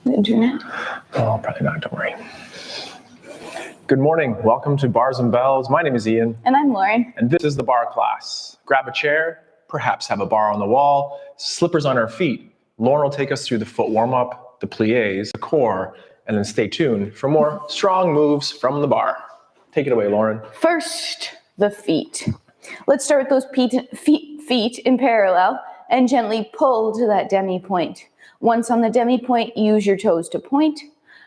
The internet? Oh, probably not, don't worry. Good morning, welcome to Bars and Bells. My name is Ian. And I'm Lauren. And this is the bar class. Grab a chair, perhaps have a bar on the wall, slippers on our feet. Lauren will take us through the foot warm-up, the plies, the core, and then stay tuned for more strong moves from the bar. Take it away, Lauren. First, the feet. Let's start with those feet in parallel and gently pull to that demi-point. Once on the demi-point, use your toes to point.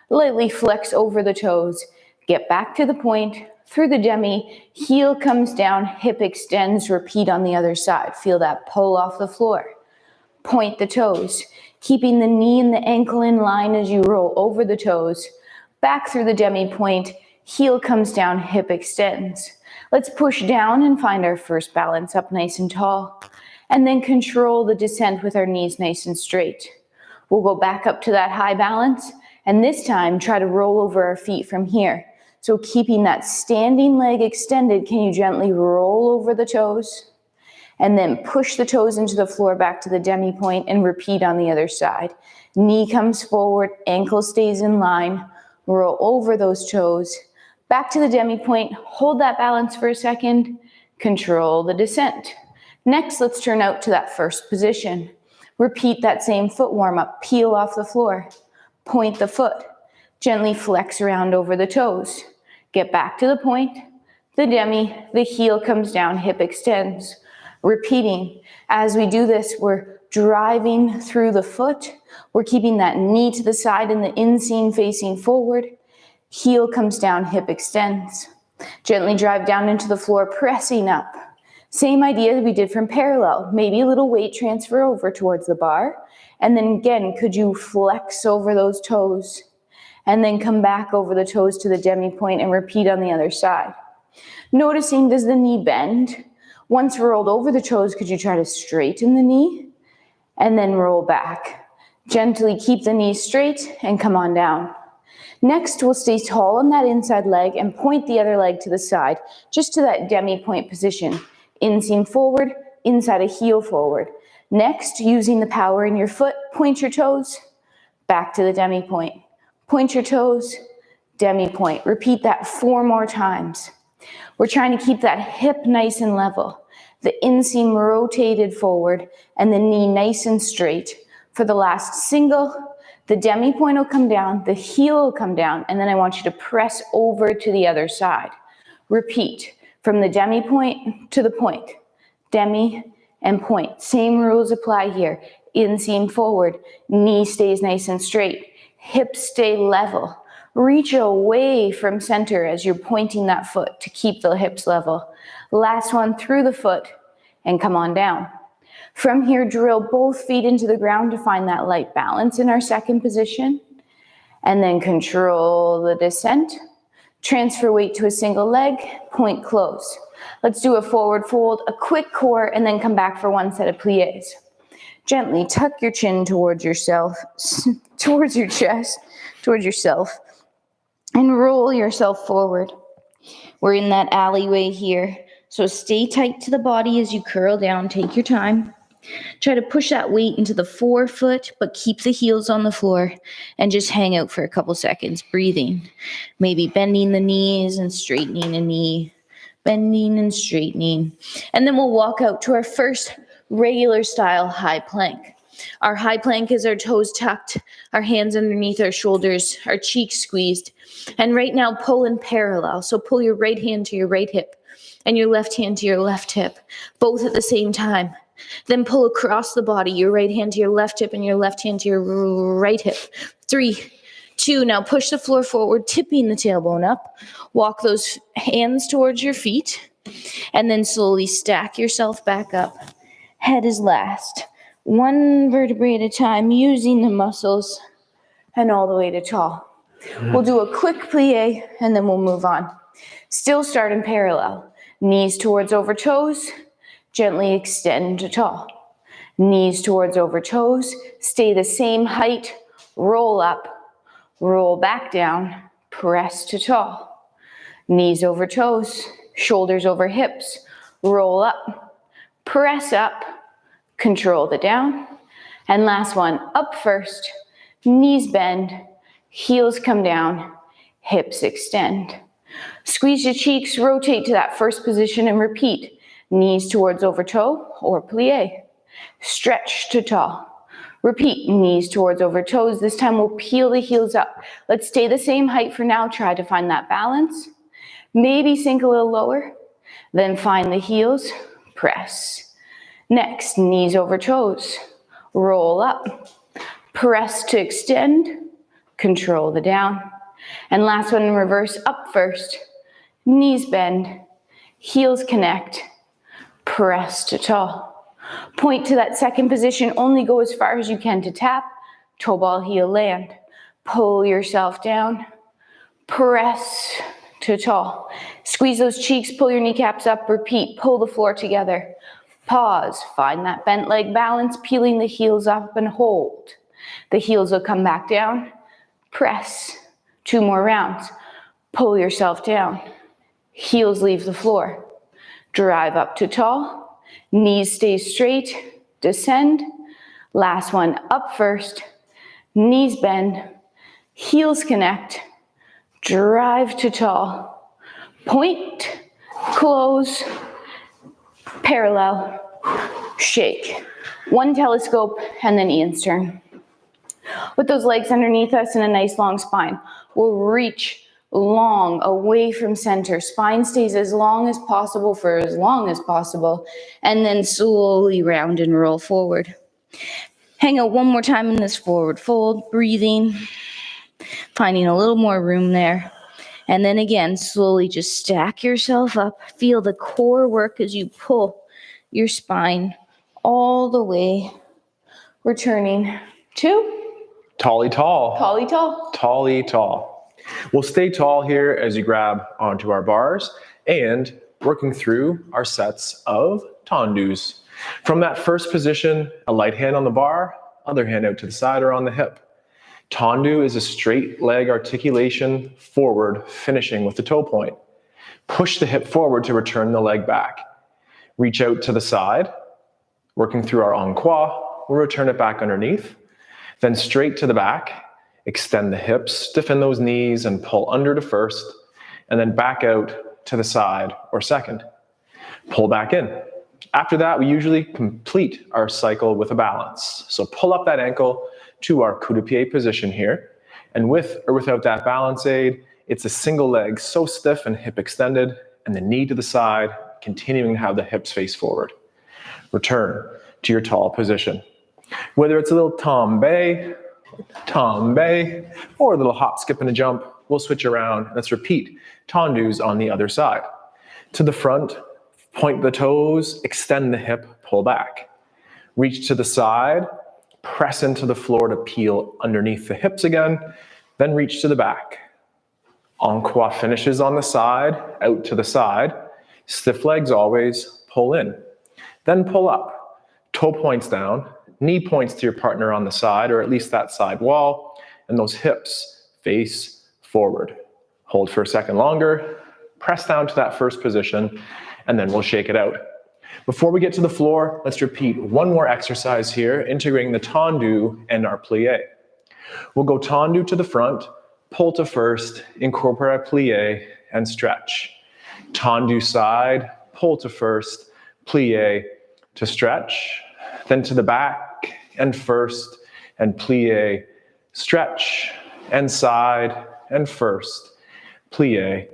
Lightly flex over the toes. Get back to the point, through the demi, heel comes down, hip extends, repeat on the other side. Feel that pull off the floor. Point the toes, keeping the knee and the ankle in line as you roll over the toes. Back through the demi-point, heel comes down, hip extends. Let's push down and find our first balance up nice and tall. And then control the descent with our knees nice and straight. We'll go back up to that high balance, and this time try to roll over our feet from here. So keeping that standing leg extended, can you gently roll over the toes? And then push the toes into the floor back to the demi-point and repeat on the other side. Knee comes forward, ankle stays in line, roll over those toes. Back to the demi-point, hold that balance for a second, control the descent. Next, let's turn out to that first position. Repeat that same foot warm-up, peel off the floor, point the foot, gently flex around over the toes. Get back to the point, the demi, the heel comes down, hip extends. Repeating. As we do this, we're driving through the foot. We're keeping that knee to the side and the inseam facing forward. Heel comes down, hip extends. Gently drive down into the floor, pressing up. Same idea that we did from parallel. Maybe a little weight transfer over towards the bar. And then again, could you flex over those toes? And then come back over the toes to the demi-point and repeat on the other side. Noticing, does the knee bend? Once rolled over the toes, could you try to straighten the knee? And then roll back. Gently keep the knee straight and come on down. Next, we'll stay tall on that inside leg and point the other leg to the side, just to that demi-point position. Inseam forward, inside a heel forward. Next, using the power in your foot, point your toes, back to the demi-point. Point your toes, demi-point. Repeat that 4 more times. We're trying to keep that hip nice and level, the inseam rotated forward, and the knee nice and straight. For the last single, the demi-point will come down, the heel will come down, and then I want you to press over to the other side. Repeat. From the demi-point to the point, demi and point. Same rules apply here. Inseam forward, knee stays nice and straight, hips stay level. Reach away from center as you're pointing that foot to keep the hips level. Last one through the foot and come on down. From here, drill both feet into the ground to find that light balance in our second position. And then control the descent. Transfer weight to a single leg, point close. Let's do a forward fold, a quick core, and then come back for one set of plies. Gently tuck your chin towards yourself, towards your chest, towards yourself, and roll yourself forward. We're in that alleyway here, so stay tight to the body as you curl down. Take your time. Try to push that weight into the forefoot, but keep the heels on the floor and just hang out for a couple seconds, breathing. Maybe bending the knees and straightening a knee, bending and straightening. And then we'll walk out to our first regular style high plank. Our high plank is our toes tucked, our hands underneath our shoulders, our cheeks squeezed. And right now, pull in parallel. So pull your right hand to your right hip and your left hand to your left hip, both at the same time. Then pull across the body, your right hand to your left hip and your left hand to your right hip. 3, 2, now push the floor forward, tipping the tailbone up. Walk those hands towards your feet, and then slowly stack yourself back up. Head is last. 1 vertebrae at a time, using the muscles, and all the way to tall. We'll do a quick plie, and then we'll move on. Still start in parallel. Knees towards over toes. Gently extend to tall. Knees towards over toes. Stay the same height. Roll up. Roll back down. Press to tall. Knees over toes. Shoulders over hips. Roll up. Press up. Control the down. And last one, up first. knees bend, heels come down, hips extend. Squeeze your cheeks, rotate to that first position and repeat. Knees towards overtoe or plie. Stretch to tall. Repeat, knees towards overtoes. This time we'll peel the heels up. Let's stay the same height for now. Try to find that balance. Maybe sink a little lower. Then find the heels, press. Next, knees over toes. Roll up. Press to extend. Control the down. And last one in reverse, up first. Knees bend. Heels connect. Press to tall. Point to that second position. Only go as far as you can to tap. Toe ball, heel land. Pull yourself down. Press to tall. Squeeze those cheeks, pull your kneecaps up, repeat, pull the floor together. Pause, find that bent leg balance, peeling the heels up and hold. The heels will come back down. Press, 2 more rounds. Pull yourself down. Heels leave the floor. Drive up to tall. Knees stay straight. Descend. Last one, up first. Knees bend. Heels connect. Drive to tall. Point. Close. Parallel. Shake. 1 telescope and then Ian's turn. With those legs underneath us and a nice long spine, we'll reach long away from center. Spine stays as long as possible for as long as possible, and then slowly round and roll forward. Hang out 1 more time in this forward fold, breathing, finding a little more room there. And then again, slowly just stack yourself up. Feel the core work as you pull your spine all the way, returning to Tally tall. Tally tall. Tally tall. We'll stay tall here as you grab onto our bars and working through our sets of tendus. From that first position, a light hand on the bar, other hand out to the side or on the hip. Tendu is a straight leg articulation forward, finishing with the toe point. Push the hip forward to return the leg back. Reach out to the side, working through our en croix. We'll return it back underneath. Then straight to the back, extend the hips, stiffen those knees and pull under to first, and then back out to the side or second. Pull back in. After that, we usually complete our cycle with a balance. So pull up that ankle to our coup de pied position here. And with or without that balance aid, it's a single leg so stiff and hip extended, and the knee to the side, continuing to have the hips face forward. Return to your tall position. Whether it's a little tombe, or a little hop, skip, and a jump, we'll switch around. Let's repeat tendus on the other side. To the front, point the toes, extend the hip, pull back. Reach to the side, press into the floor to peel underneath the hips again, then reach to the back. En croix finishes on the side, out to the side. Stiff legs always, pull in. Then pull up, toe points down, knee points to your partner on the side, or at least that side wall, and those hips face forward. Hold for a second longer, press down to that first position, and then we'll shake it out. Before we get to the floor, let's repeat 1 more exercise here, integrating the tendu and our plie. We'll go tendu to the front, pull to first, incorporate plie, and stretch. Tendu side, pull to first, plie to stretch, then to the back and first, and plie, stretch, and side, and first, plie,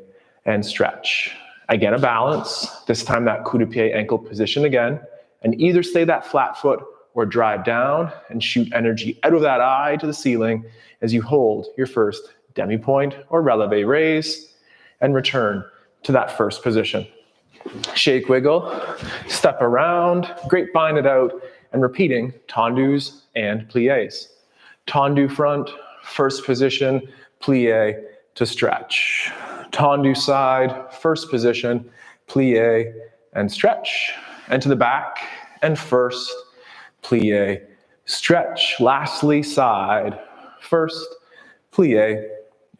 and stretch. Again, a balance, this time that coup de pied ankle position again, and either stay that flat foot or drive down and shoot energy out of that eye to the ceiling as you hold your first demi-point or releve raise and return to that first position. Shake, wiggle, step around, grapevine it out, and repeating tendus and plies. Tendu front, first position, plie to stretch. Tendu side, first position, plie and stretch. And to the back and first, plie, stretch. Lastly, side, first, plie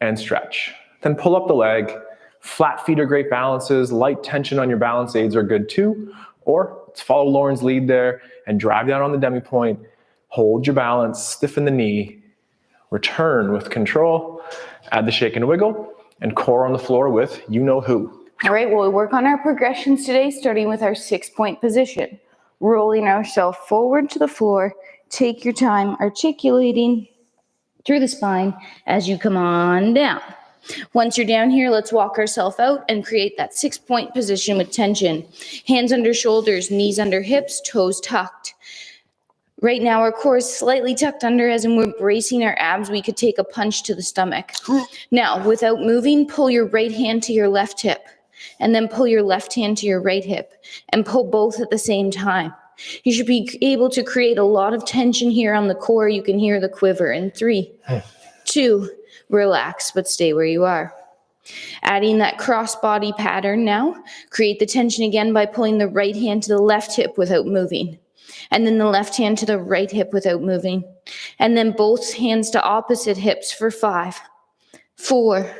and stretch. Then pull up the leg. Flat feet are great balances. Light tension on your balance aids are good too. Or let's follow Lauren's lead there and drive down on the demi point. Hold your balance, stiffen the knee. return with control, add the shake and wiggle, and core on the floor with you-know-who. All right, well, we'll work on our progressions today, starting with our 6-point position. Rolling ourselves forward to the floor. Take your time articulating through the spine as you come on down. Once you're down here, let's walk ourselves out and create that 6-point position with tension. Hands under shoulders, knees under hips, toes tucked. Right now, our core is slightly tucked under as in we're bracing our abs. We could take a punch to the stomach. Now, without moving, pull your right hand to your left hip, and then pull your left hand to your right hip, and pull both at the same time. You should be able to create a lot of tension here on the core. You can hear the quiver in 3, 2, relax, but stay where you are. Adding that cross-body pattern now. Create the tension again by pulling the right hand to the left hip without moving. And then the left hand to the right hip without moving. And then both hands to opposite hips for 5, 4,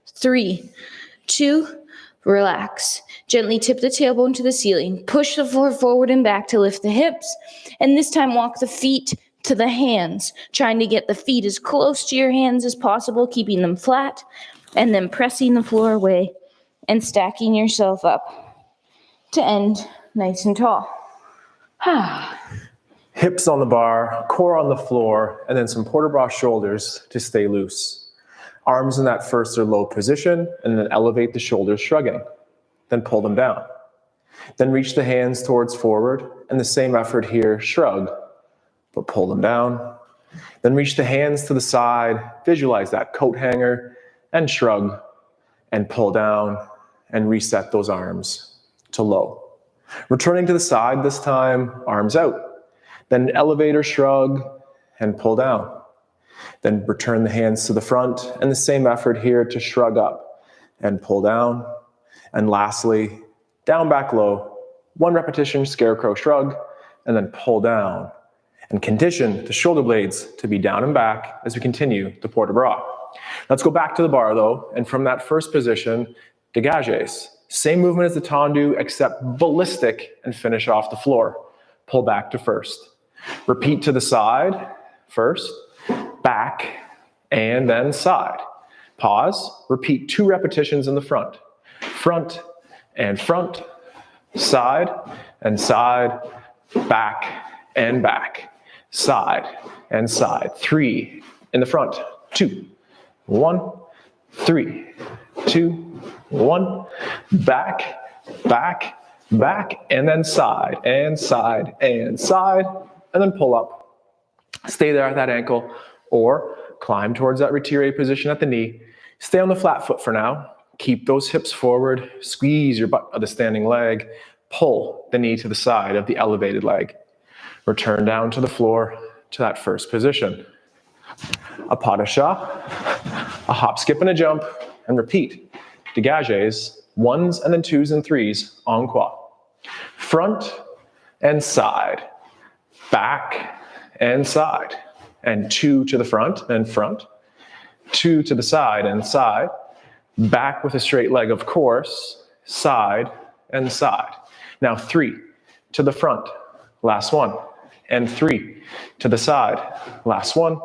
3, 2, relax. Gently tip the tailbone to the ceiling. Push the floor forward and back to lift the hips. And this time walk the feet to the hands, trying to get the feet as close to your hands as possible, keeping them flat, and then pressing the floor away and stacking yourself up to end nice and tall. Hips on the bar, core on the floor, and then some port de bras shoulders to stay loose. Arms in that first or low position, and then elevate the shoulders shrugging. Then pull them down. Then reach the hands towards forward, and the same effort here, shrug, but pull them down. Then reach the hands to the side, visualize that coat hanger, and shrug, and pull down, and reset those arms to low. Returning to the side this time, arms out. Then elevate or shrug, and pull down. Then return the hands to the front, and the same effort here to shrug up and pull down. And lastly, down, back, low. 1 repetition, scarecrow shrug, and then pull down. And condition the shoulder blades to be down and back as we continue the port de bras. Let's go back to the bar though, and from that first position, dégages. Same movement as the tendu, except ballistic, and finish off the floor. Pull back to first. Repeat to the side, first, back, and then side. Pause, repeat 2 repetitions in the front. Front, side, and side, back, and back. Side, and side. 3 in the front, 2, 1, 3, 2, 1, back, back, back, and then side, and side, and side, and then pull up. Stay there at that ankle, or climb towards that retiré position at the knee. Stay on the flat foot for now. Keep those hips forward, squeeze your butt of the standing leg, pull the knee to the side of the elevated leg. Return down to the floor to that first position. A pas de chat, a hop, skip, and a jump, and repeat. Dégages, 1s and then 2s and 3s en croix. Front and side, back and side, and 2 to the front and front, 2 to the side and side, back with a straight leg, of course, side and side. Now 3 to the front, last one, and 3 to the side, last one,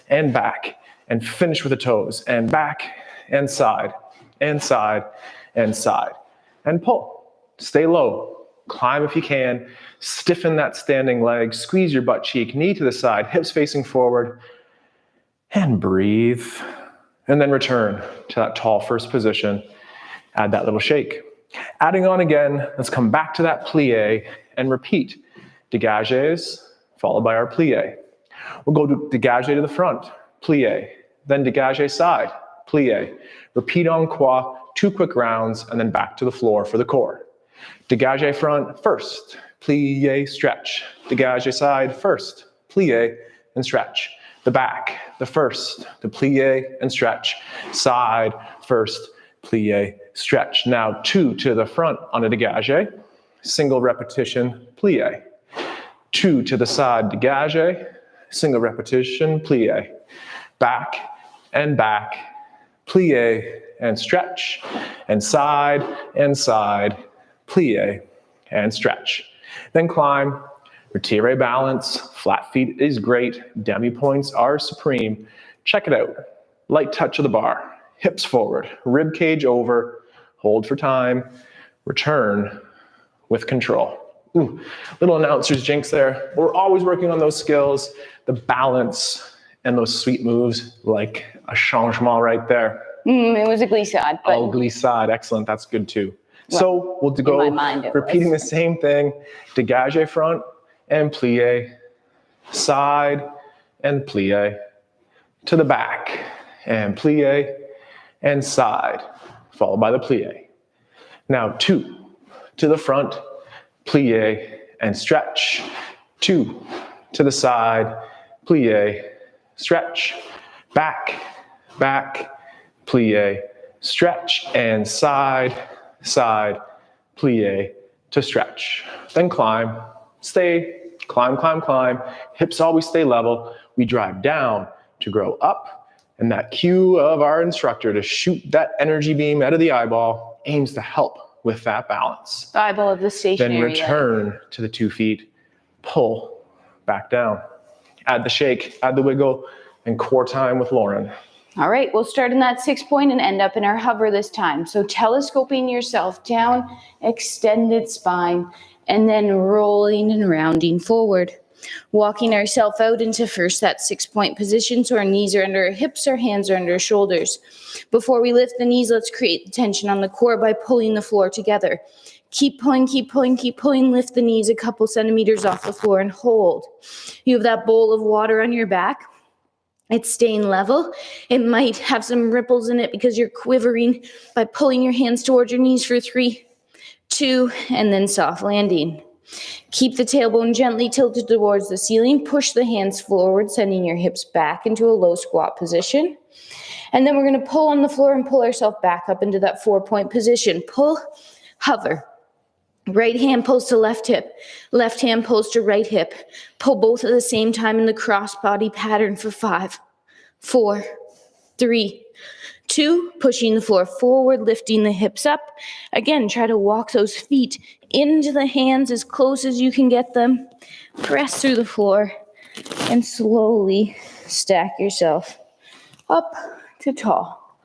and back, and finish with the toes, and back, and side, and side, and side, and pull. Stay low, climb if you can, stiffen that standing leg, squeeze your butt cheek, knee to the side, hips facing forward, and breathe. And then return to that tall first position. Add that little shake. Adding on again, let's come back to that plie and repeat. Dégages, followed by our plie. We'll go to dégagé to the front, plie, then dégagé side, plie. Repeat en croix, 2 quick rounds, and then back to the floor for the core. Dégagé front first, plie, stretch. Dégagé side first, plie, and stretch. The back, the first, the plie and stretch. Side, first, plie, stretch. Now 2 to the front on a dégagé, single repetition, plie. 2 to the side, dégagé, single repetition, plie. Back, plie and stretch. And side, plie and stretch. Then climb. Retiré balance, flat feet is great, demi points are supreme. Check it out. Light touch of the bar, hips forward, rib cage over, hold for time, return with control. Ooh, little announcer's jinx there. We're always working on those skills, the balance, and those sweet moves like a changement right there. It was a glissade. But Oh, glissade, excellent, that's good too. So we'll go my mind it repeating was. the same thing, dégagé front and plie, side and plie, to the back and plie and side, followed by the plie. Now 2 to the front, plie and stretch, 2 to the side, plie, stretch, back, back, plie, stretch, and side, side, plie to stretch. Then climb, stay, climb, climb, climb. Hips always stay level. We drive down to grow up. And that cue of our instructor to shoot that energy beam out of the eyeball aims to help with that balance. The eyeball of the stationary Then leg. return to the 2 feet, pull back down. Add the shake, add the wiggle, and core time with Lauren. All right, we'll start in that 6 point and end up in our hover this time. So telescoping yourself down, extended spine, and then rolling and rounding forward. Walking ourselves out into first that 6 point position, so our knees are under our hips, our hands are under our shoulders. Before we lift the knees, let's create the tension on the core by pulling the floor together. Keep pulling, keep pulling, keep pulling. Lift the knees a couple centimeters off the floor and hold. You have that bowl of water on your back. It's staying level. It might have some ripples in it because you're quivering by pulling your hands towards your knees for 3, 2, and then soft landing. Keep the tailbone gently tilted towards the ceiling. Push the hands forward, sending your hips back into a low squat position. And then we're going to pull on the floor and pull ourselves back up into that 4 point position. Pull, hover. Right hand pulls to left hip. Left hand pulls to right hip. Pull both at the same time in the cross body pattern for 5, 4, 3, 2, pushing the floor forward, lifting the hips up. Again, try to walk those feet into the hands as close as you can get them. Press through the floor and slowly stack yourself up to tall.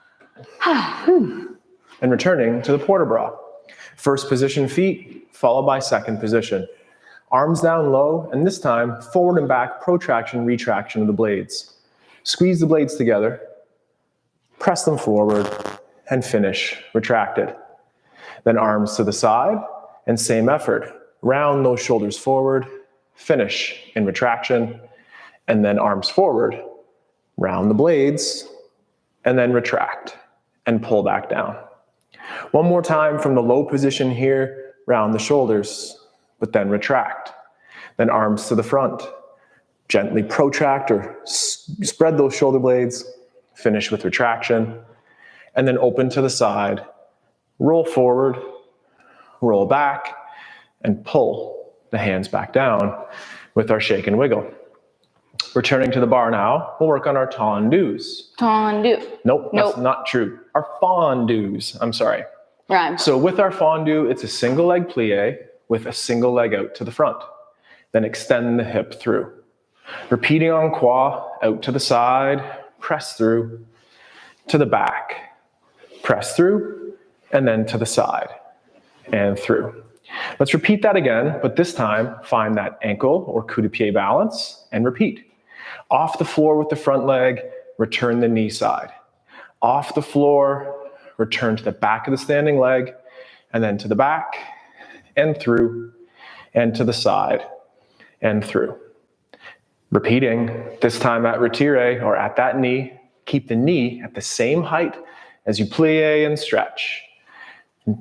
And returning to the Porter Bra. First position feet, followed by second position. Arms down low, and this time, forward and back, protraction, retraction of the blades. Squeeze the blades together, press them forward, and finish retracted. Then arms to the side, and same effort. Round those shoulders forward, finish in retraction, and then arms forward, round the blades, and then retract, and pull back down. One more time from the low position here, round the shoulders, but then retract. Then arms to the front. Gently protract or spread those shoulder blades, finish with retraction, and then open to the side. Roll forward, roll back, and pull the hands back down with our shake and wiggle. Returning to the bar now, we'll work on our tendus. Tendu. Nope, that's not true. Our fondus, I'm sorry. Rhyme. So with our fondu, it's a single leg plie with a single leg out to the front. Then extend the hip through. Repeating en croix, out to the side, press through, to the back, press through, and then to the side, and through. Let's repeat that again, but this time find that ankle or coup de pied balance and repeat. Off the floor with the front leg, return the knee side. Off the floor, return to the back of the standing leg, and then to the back, and through, and to the side, and through. Repeating, this time at retire, or at that knee, keep the knee at the same height as you plie and stretch.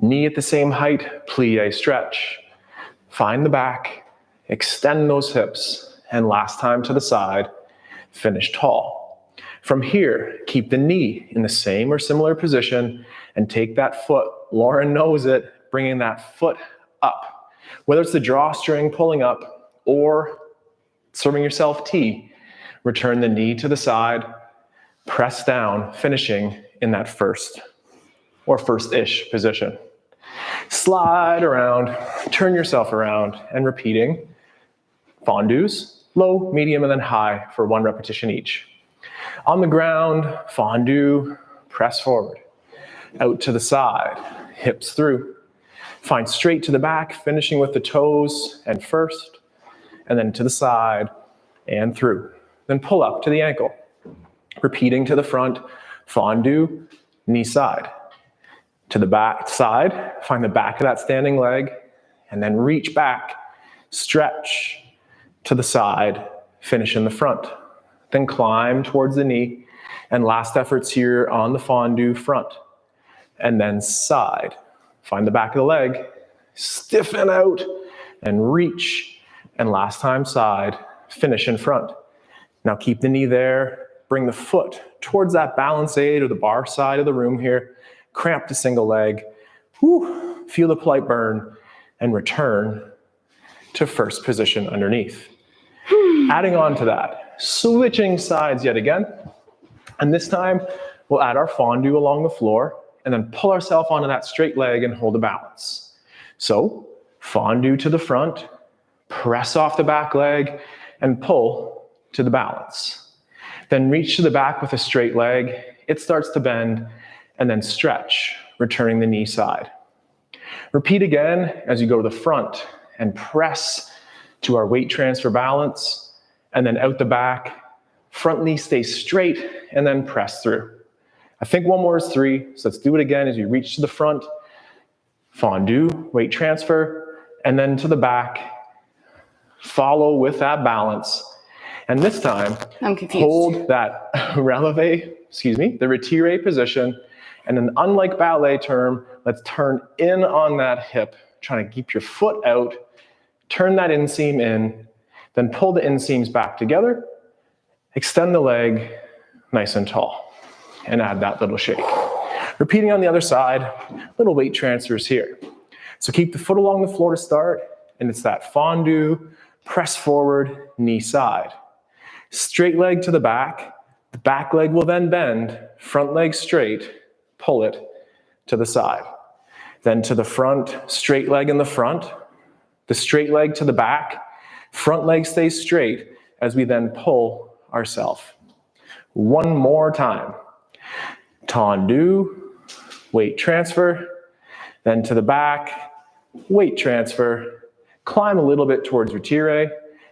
Knee at the same height, plie, stretch. Find the back, extend those hips, and last time to the side, finish tall. From here, keep the knee in the same or similar position and take that foot, Lauren knows it, bringing that foot up. Whether it's the drawstring pulling up or serving yourself T, return the knee to the side, press down, finishing in that first or first-ish position. Slide around, turn yourself around, and repeating fondus, low, medium, and then high for 1 repetition each. On the ground, fondue, press forward. Out to the side, hips through. Find straight to the back, finishing with the toes and first, and then to the side and through. Then pull up to the ankle. Repeating to the front, fondue, knee side. To the back side, find the back of that standing leg, and then reach back, stretch to the side, finish in the front. Then climb towards the knee, and last efforts here on the fondue front. And then side. Find the back of the leg, stiffen out, and reach. And last time side, finish in front. Now keep the knee there, bring the foot towards that balance aid or the bar side of the room here, cramp to single leg, feel the polite burn, and return to first position underneath. Adding on to that, switching sides yet again, and this time we'll add our fondue along the floor and then pull ourselves onto that straight leg and hold a balance. So fondue to the front, press off the back leg, and pull to the balance. Then reach to the back with a straight leg. It starts to bend, and then stretch, returning the knee side. Repeat again as you go to the front and press to our weight transfer balance, and then out the back. Front knee stays straight, and then press through. I think one more is 3, so let's do it again as you reach to the front, fondue, weight transfer, and then to the back. Follow with that balance. And this time, I'm confused. Hold that the retire position. And then unlike ballet term, let's turn in on that hip, trying to keep your foot out, turn that inseam in, then pull the inseams back together, extend the leg nice and tall, and add that little shake. Repeating on the other side, little weight transfers here. So keep the foot along the floor to start, and it's that fondue, press forward, knee side. Straight leg to the back leg will then bend, front leg straight, pull it to the side. Then to the front, straight leg in the front, the straight leg to the back, front leg stays straight as we then pull ourselves. One more time. Tendu, weight transfer, then to the back, weight transfer, climb a little bit towards retire,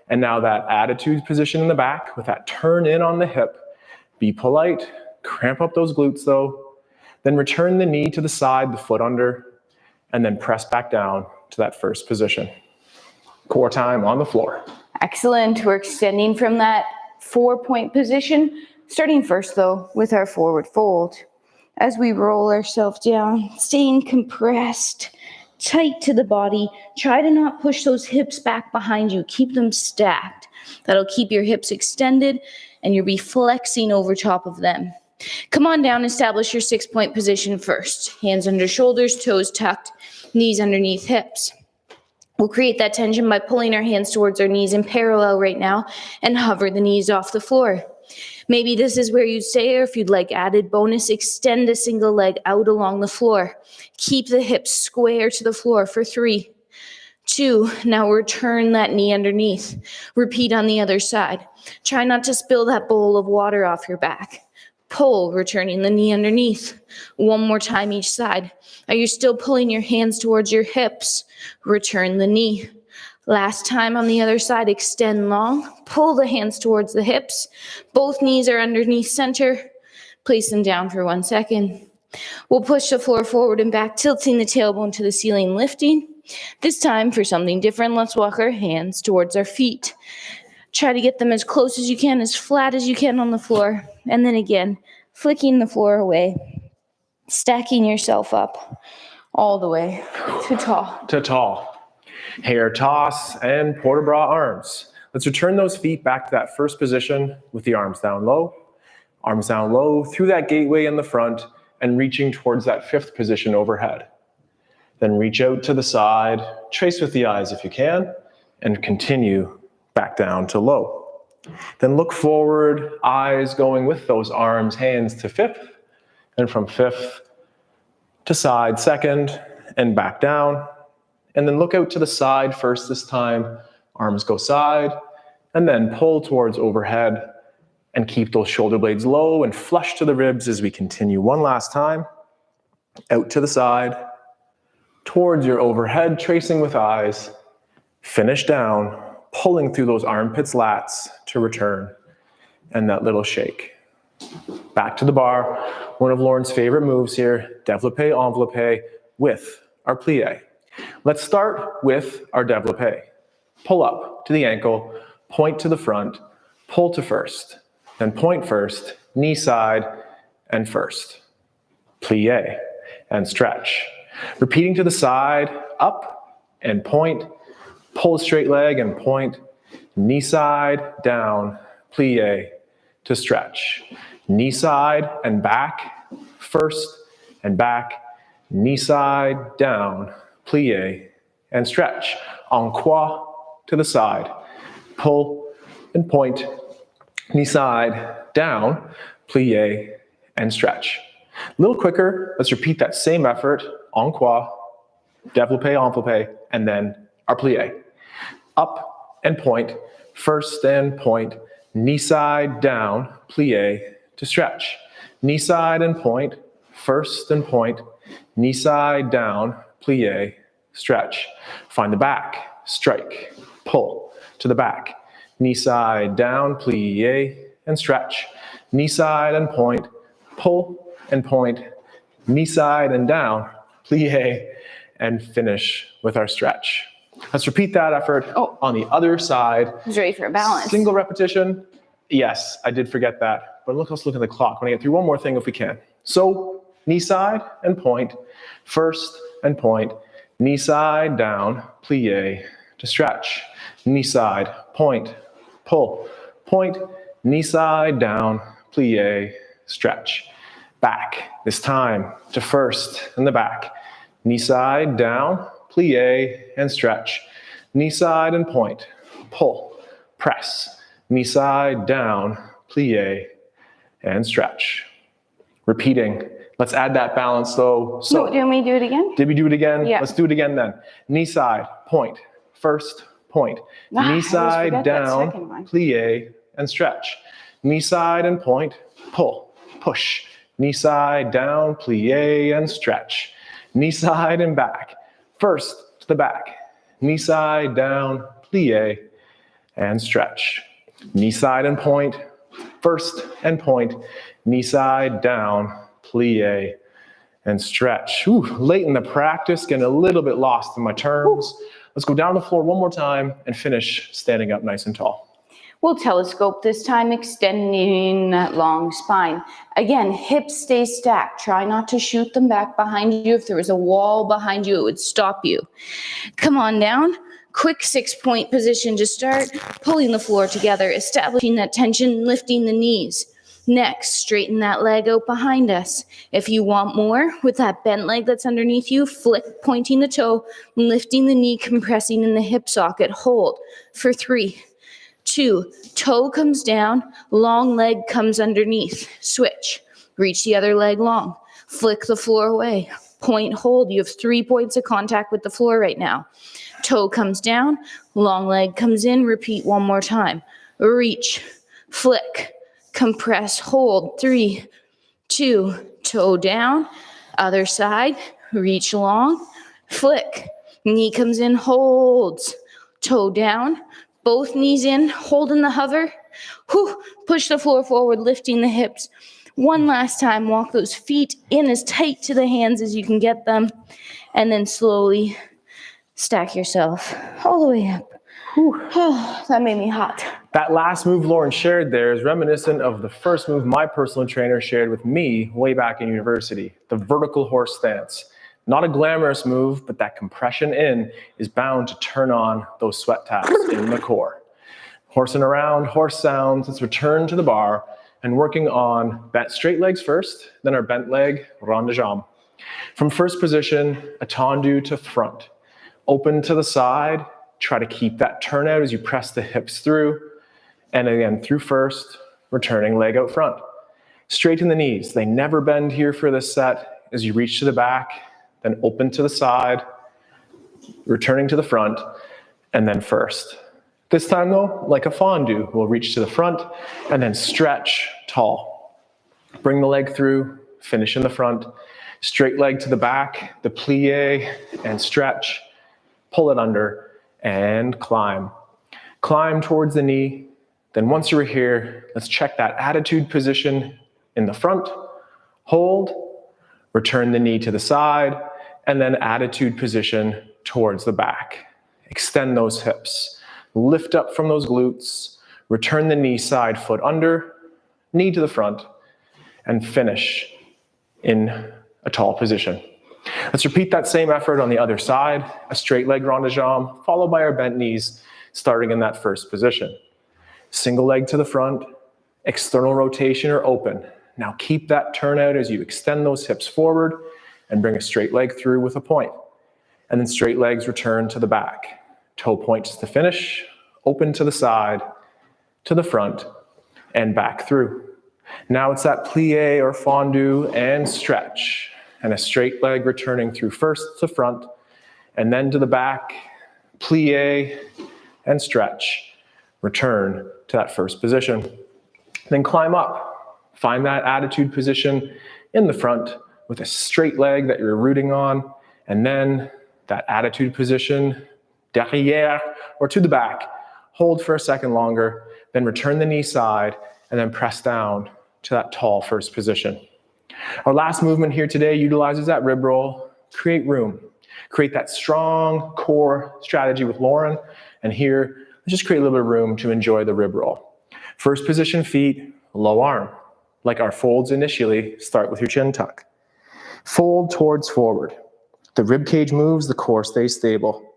and now that attitude position in the back with that turn in on the hip. Be polite, cramp up those glutes though, then return the knee to the side, the foot under, and then press back down to that first position. Core time on the floor. Excellent. We're extending from that 4-point position, starting first though with our forward fold. As we roll ourselves down, staying compressed, tight to the body. Try to not push those hips back behind you. Keep them stacked. That'll keep your hips extended and you'll be flexing over top of them. Come on down, establish your 6-point position first. Hands under shoulders, toes tucked, knees underneath hips. We'll create that tension by pulling our hands towards our knees in parallel right now and hover the knees off the floor. Maybe this is where you'd stay, or if you'd like added bonus, extend a single leg out along the floor. Keep the hips square to the floor for 3, 2. Now return that knee underneath. Repeat on the other side. Try not to spill that bowl of water off your back. Pull, returning the knee underneath. One more time each side. Are you still pulling your hands towards your hips? Return the knee. Last time on the other side, extend long. Pull the hands towards the hips. Both knees are underneath center. Place them down for 1 second. We'll push the floor forward and back, tilting the tailbone to the ceiling, lifting. This time, for something different, let's walk our hands towards our feet. Try to get them as close as you can, as flat as you can on the floor. And then again, flicking the floor away, stacking yourself up all the way to tall. To tall. Hair toss and port de bras arms. Let's return those feet back to that first position with the arms down low through that gateway in the front and reaching towards that 5th position overhead. Then reach out to the side, trace with the eyes if you can, and continue back down to low. Then look forward, eyes going with those arms, hands to 5th, and from 5th to side 2nd, and back down. And then look out to the side first this time, arms go side, and then pull towards overhead, And keep those shoulder blades low and flush to the ribs as we continue one last time. Out to the side, towards your overhead, tracing with eyes. Finish down, pulling through those armpits, lats to return. And that little shake. Back to the bar. One of Lauren's favorite moves here, développé, enveloppé with our plie. Let's start with our développé. Pull up to the ankle, point to the front, pull to first, then point first, knee side, and first. Plie and stretch. Repeating to the side, up and point, pull a straight leg and point, knee side, down, plie to stretch. Knee side and back, first and back, knee side, down, plie and stretch. En croix to the side, pull and point, knee side, down, plie and stretch. A little quicker, let's repeat that same effort, en croix, développé, enveloppé, and then our plie. Up and point, first and point, knee side, down, plie to stretch. Knee side and point, first and point, knee side, down, plie, stretch. Find the back, strike, pull to the back. Knee side, down, plie, and stretch. Knee side and point, pull and point, knee side and down, plie, and finish with our stretch. Let's repeat that effort on the other side. I was ready for a balance. Single repetition. Yes, I did forget that. But let's look at the clock. I want to get through one more thing if we can. So, knee side and point, first and point, knee side, down, plie to stretch. Knee side, point, pull, point, knee side, down, plie, stretch. Back, this time to first and the back. Knee side, down, plie, and stretch. Knee side and point, pull, press. Knee side, down, plie, and stretch. Repeating. Let's add that balance though. So, do you want me to do it again? Did we do it again? Yeah. Let's do it again then. Knee side, point, first, point. Knee side, down, plie, and stretch. Knee side and point, pull, push. Knee side, down, plie, and stretch. Knee side and back. First to the back. Knee side, down, plie, and stretch. Knee side and point. First and point. Knee side, down, plie, and stretch. Ooh, late in the practice, getting a little bit lost in my terms. Let's go down the floor one more time and finish standing up nice and tall. We'll telescope this time, extending that long spine. Again, hips stay stacked. Try not to shoot them back behind you. If there was a wall behind you, it would stop you. Come on down. Quick 6-point position to start. Pulling the floor together, establishing that tension, lifting the knees. Next, straighten that leg out behind us. If you want more, with that bent leg that's underneath you, flick, pointing the toe, lifting the knee, compressing in the hip socket. Hold for 3, 2, toe comes down, long leg comes underneath. Switch. Reach the other leg long. Flick the floor away. Point, hold. You have 3 points of contact with the floor right now. Toe comes down, long leg comes in. Repeat one more time. Reach, flick, compress, hold. 3, 2, toe down. Other side. Reach long, flick. Knee comes in, holds. Toe down. Both knees in, holding the hover. Push the floor forward, lifting the hips. One last time, walk those feet in as tight to the hands as you can get them. And then slowly stack yourself all the way up. Oh, that made me hot. That last move Lauren shared there is reminiscent of the first move my personal trainer shared with me way back in university, the vertical horse stance. Not a glamorous move, but that compression in is bound to turn on those sweat taps in the core. Horsing around, horse sounds. Let's return to the bar and working on bent straight legs first, then our bent leg, rond de jambe. From first position, attendu to front. Open to the side. Try to keep that turnout as you press the hips through. And again, through first, returning leg out front. Straighten the knees. They never bend here for this set as you reach to the back. Then open to the side, returning to the front, and then first. This time though, like a fondue, we'll reach to the front and then stretch tall. Bring the leg through, finish in the front, straight leg to the back, the plie and stretch, pull it under and climb. Climb towards the knee. Then once you're here, let's check that attitude position in the front, hold, return the knee to the side, and then attitude position towards the back. Extend those hips, lift up from those glutes, return the knee side foot under, knee to the front, and finish in a tall position. Let's repeat that same effort on the other side, a straight leg rond de jambe, followed by our bent knees, starting in that first position. Single leg to the front, external rotation or open. Now keep that turnout as you extend those hips forward and bring a straight leg through with a point. And then straight legs return to the back. Toe points to finish, open to the side, to the front, and back through. Now it's that plie or fondue and stretch. And a straight leg returning through first to front, and then to the back, plie and stretch. Return to that first position. Then climb up. Find that attitude position in the front with a straight leg that you're rooting on, and then that attitude position derrière or to the back. Hold for a second longer, then return the knee side, and then press down to that tall first position. Our last movement here today utilizes that rib roll. Create room. Create that strong core strategy with Lauren. And here, let's just create a little bit of room to enjoy the rib roll. First position, feet, low arm. Like our folds initially, start with your chin tuck. Fold towards forward. The rib cage moves, the core stays stable.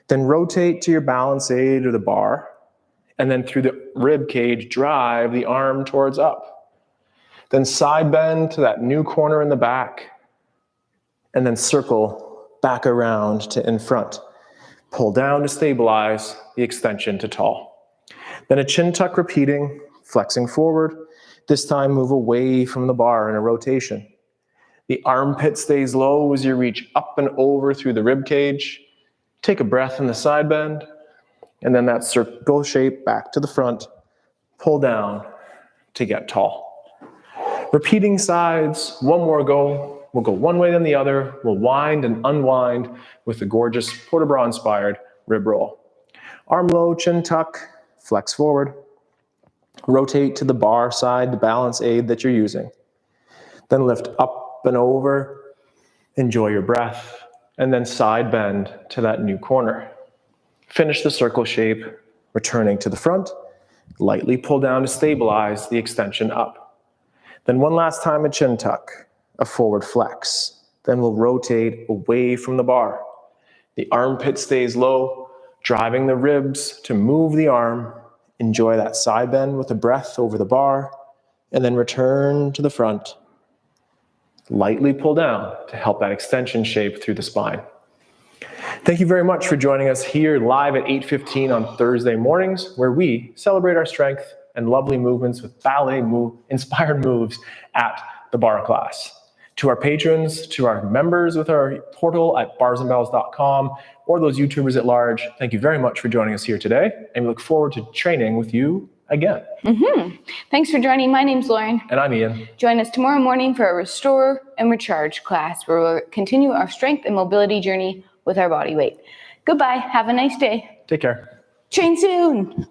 Then rotate to your balance aid or the bar. And then through the rib cage, drive the arm towards up. Then side bend to that new corner in the back, and then circle back around to in front. Pull down to stabilize the extension to tall. Then a chin tuck repeating, flexing forward. This time move away from the bar in a rotation. The armpit stays low as you reach up and over through the rib cage. Take a breath in the side bend, and then that circle shape back to the front. Pull down to get tall. Repeating sides, one more go. We'll go one way then the other. We'll wind and unwind with the gorgeous port de bras inspired rib roll. Arm low, chin tuck, flex forward. Rotate to the bar side, the balance aid that you're using. Then lift up and over. Enjoy your breath. And then side bend to that new corner. Finish the circle shape, returning to the front. Lightly pull down to stabilize the extension up. Then one last time a chin tuck, a forward flex. Then we'll rotate away from the bar. The armpit stays low, driving the ribs to move the arm. Enjoy that side bend with a breath over the bar, and then return to the front. Lightly pull down to help that extension shape through the spine. Thank you very much for joining us here live at 8:15 on Thursday mornings, where we celebrate our strength and lovely movements with ballet-inspired moves at the barre class. To our patrons, to our members with our portal at barsandbells.com, or those YouTubers at large, thank you very much for joining us here today, and we look forward to training with you again. Thanks for joining. My name's Lauren. And I'm Ian. Join us tomorrow morning for our Restore and Recharge class, where we'll continue our strength and mobility journey with our body weight. Goodbye. Have a nice day. Take care. Train soon.